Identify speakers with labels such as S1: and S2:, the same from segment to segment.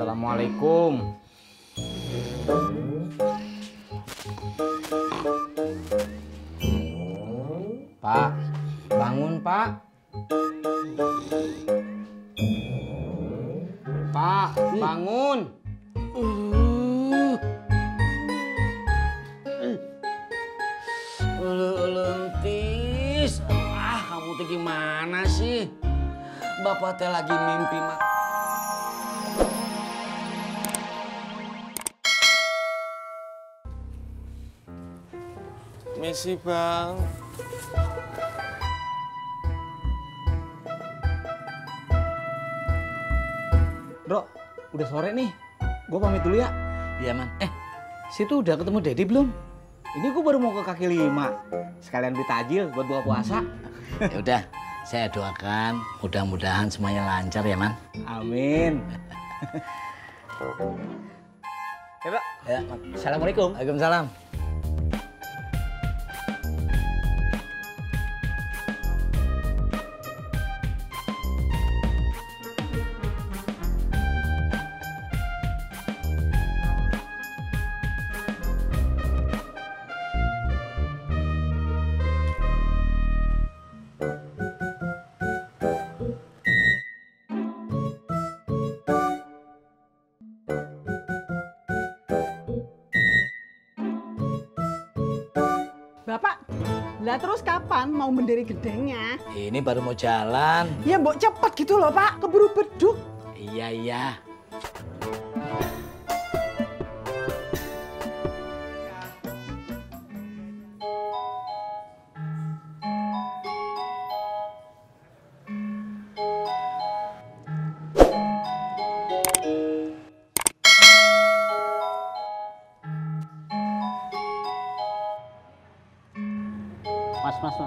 S1: Assalamualaikum. Pak, bangun Pak. Pak, bangun. Lentis. Kamu tuh gimana sih? Bapak teh lagi mimpi mak.
S2: Messi bang.
S1: Bro, udah sore nih. Gue pamit dulu ya. Iya man. Situ udah ketemu Dedi belum? Ini gue baru mau ke kaki 5. Sekalian beli takjil buat buka puasa.
S3: Ya udah, saya doakan mudah-mudahan semuanya lancar ya man.
S1: Amin. Ya Pak.
S3: Ya.
S1: Assalamualaikum.
S3: Waalaikumsalam.
S4: Bapak, lah terus kapan mau mendiri gedengnya?
S3: Ini baru mau jalan.
S4: Ya mbok cepet gitu loh Pak, keburu beduk.
S3: Iya.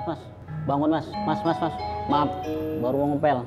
S5: Mas. Bangun mas. Mas. Maaf, baru mau ngepel.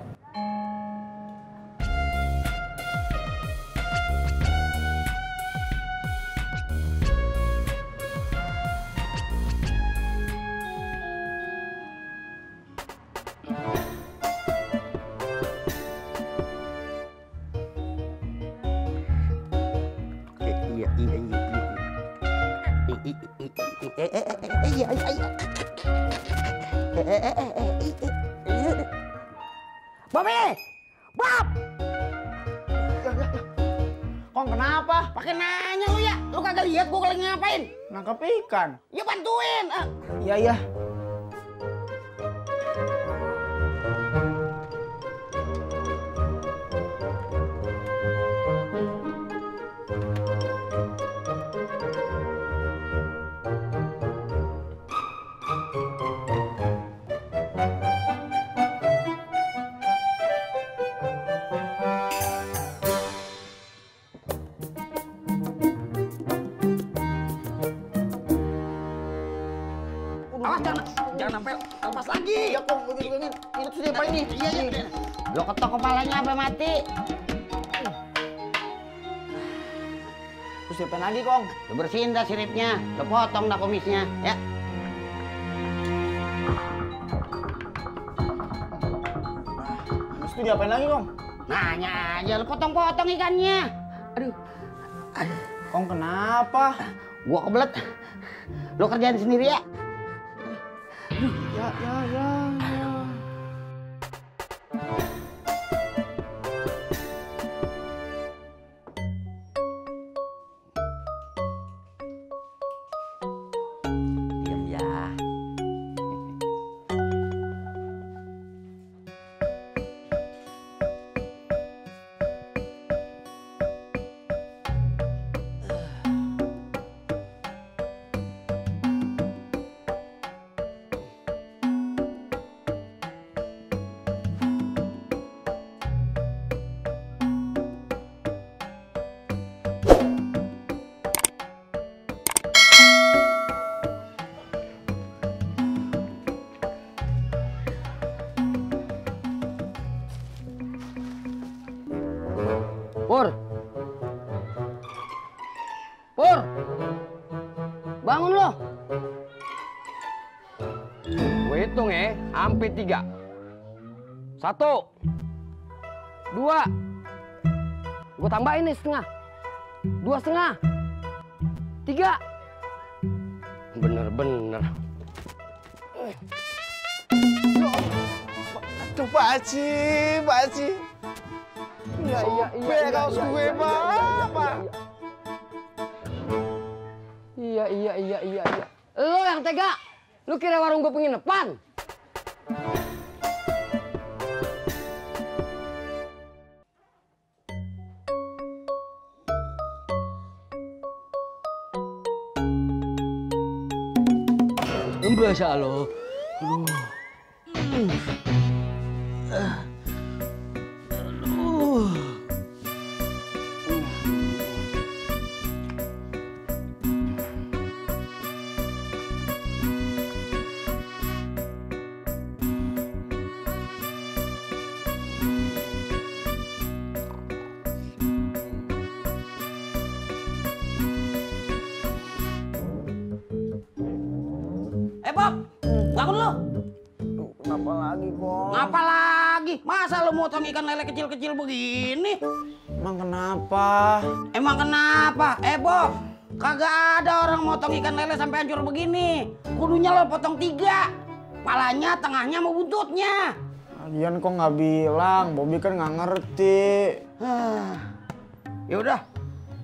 S4: Bobi! Bob! Kong kenapa? Pakai nanya lu ya? Lu kagak lihat gua lagi ngapain?
S1: Nangkep ikan.
S4: Ya bantuin.
S1: Iya.
S4: Awas jangan sampai lepas lagi. Ya Kong, gua juga ingin. Ini tuh siapa ini? Iya. Lo ketok kepalanya sampai mati.
S1: Terus siapin lagi Kong?
S5: Lo bersihin dah siripnya, lo potong dah kumisnya, ya.
S1: Terus itu diapain lagi Kong?
S5: Nanya aja, lo potong-potong ikannya. Aduh.
S1: Kong kenapa?
S5: Gua kebelet. Lo kerjain sendiri ya.
S1: Ya.
S5: Diam ya. Pur. Bangun lo.
S6: Gue hitung ya, hampir 3. 1, 2, Gue tambahin nih setengah. 2,5. 3. Bener-bener.
S2: Aduh, Pak Haji, Pak Haji. Sobek kaos gue, Pak.
S6: Iya. Lo yang tega. Lu kira warung gue penginapan?
S3: Berasa lo.
S5: Bob, bangun lu.
S2: Kenapa lagi, Kok?
S5: Ngapa lagi? Masa lu motong ikan lele kecil-kecil begini?
S2: Emang kenapa?
S5: Emang kenapa? Bob, kagak ada orang motong ikan lele sampai hancur begini. Kudunya lo potong 3. Palanya, tengahnya, mau buntutnya.
S2: Lagian kok nggak bilang? Bobby kan nggak ngerti.
S5: Ya udah,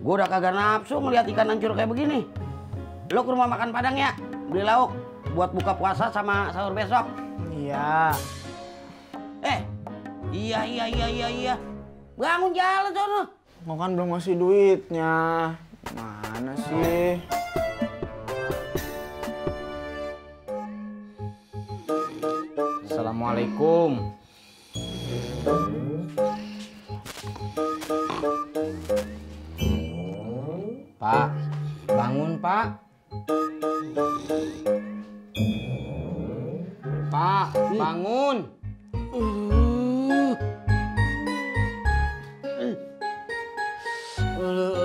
S5: gua udah kagak nafsu ngeliat ikan hancur kayak begini. Lo ke rumah makan Padang ya, beli lauk buat buka puasa sama sahur besok.
S2: Iya.
S5: Iya. Bangun jalan sono.
S2: Kok kan belum ngasih duitnya. Mana sih?
S1: Assalamualaikum. Pak, bangun, Pak. Pak, bangun.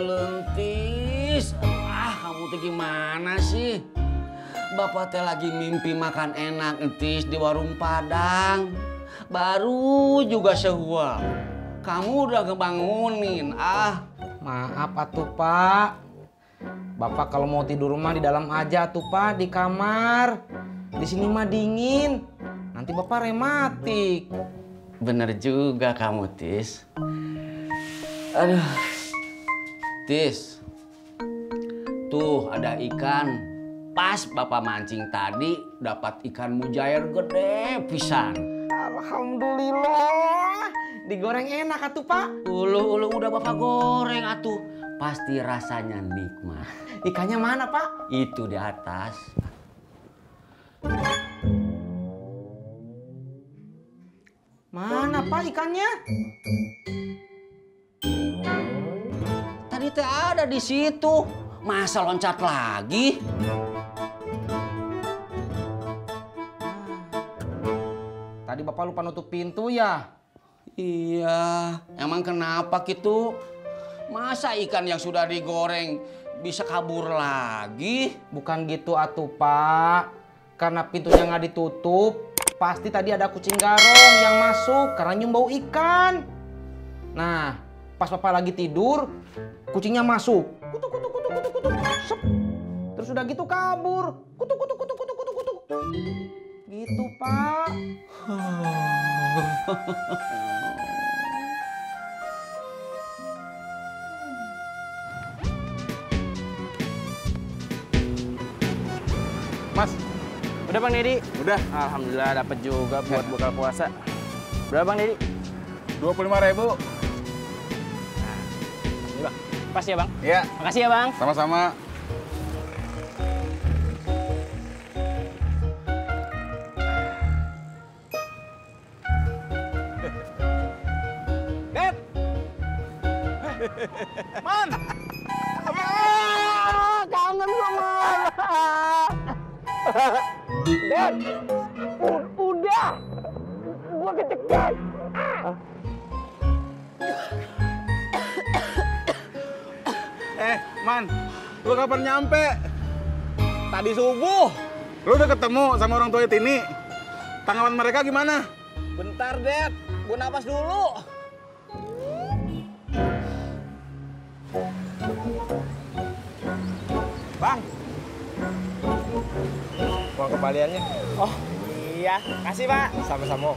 S3: Lentis, kamu tuh gimana sih? Bapak teh lagi mimpi makan enak entis di warung Padang. Baru juga sehual. Kamu udah ngebangunin,
S1: Maaf atuh, Pak. Bapak kalau mau tidur mah di dalam aja tuh, Pak, di kamar. Di sini mah dingin. Nanti Bapak rematik.
S3: bener juga kamu, Tis. Aduh. Tis. Tuh ada ikan. Pas Bapak mancing tadi dapat ikan mujair gede pisan.
S1: Alhamdulillah. Digoreng enak atuh, Pak.
S3: Ulu udah Bapak goreng atuh. Pasti rasanya nikmat.
S1: Ikannya mana, Pak?
S3: Itu di atas.
S1: Mana, Pak, ikannya?
S3: Tadi teh ada di situ. Masa loncat lagi?
S1: Tadi Bapak lupa nutup pintu ya?
S3: Iya, emang kenapa gitu? Masa ikan yang sudah digoreng bisa kabur lagi?
S1: Bukan gitu atuh, Pak. Karena pintunya nggak ditutup, pasti tadi ada kucing garong yang masuk karena nyium bau ikan. Nah, pas Bapak lagi tidur, kucingnya masuk. Kutuk, kutuk, kutuk, kutuk, kutuk. Sep. Terus udah gitu kabur. Kutuk, kutuk, kutuk, kutuk, kutuk, kutuk. Gitu, Pak.
S2: Mas,
S7: Udah Bang Dedi?
S2: udah.
S7: Alhamdulillah dapat juga buat bekal puasa. Berapa Bang Dedi?
S2: 25.000.
S7: Ini Bang. Pas ya Bang?
S2: Iya,
S7: Makasih ya Bang.
S2: sama-sama.
S1: Dep! Man!
S5: Kangen gua Man. Dad, udah. Gua kecekat.
S2: Man, lu kapan nyampe?
S1: Tadi subuh.
S2: Lu udah ketemu sama orang tua Tini? Tanggapan mereka gimana?
S1: Bentar, Dep. Gua napas dulu.
S7: Uang kembaliannya.
S8: Oh, iya. Kasih, Pak.
S7: Sama-sama.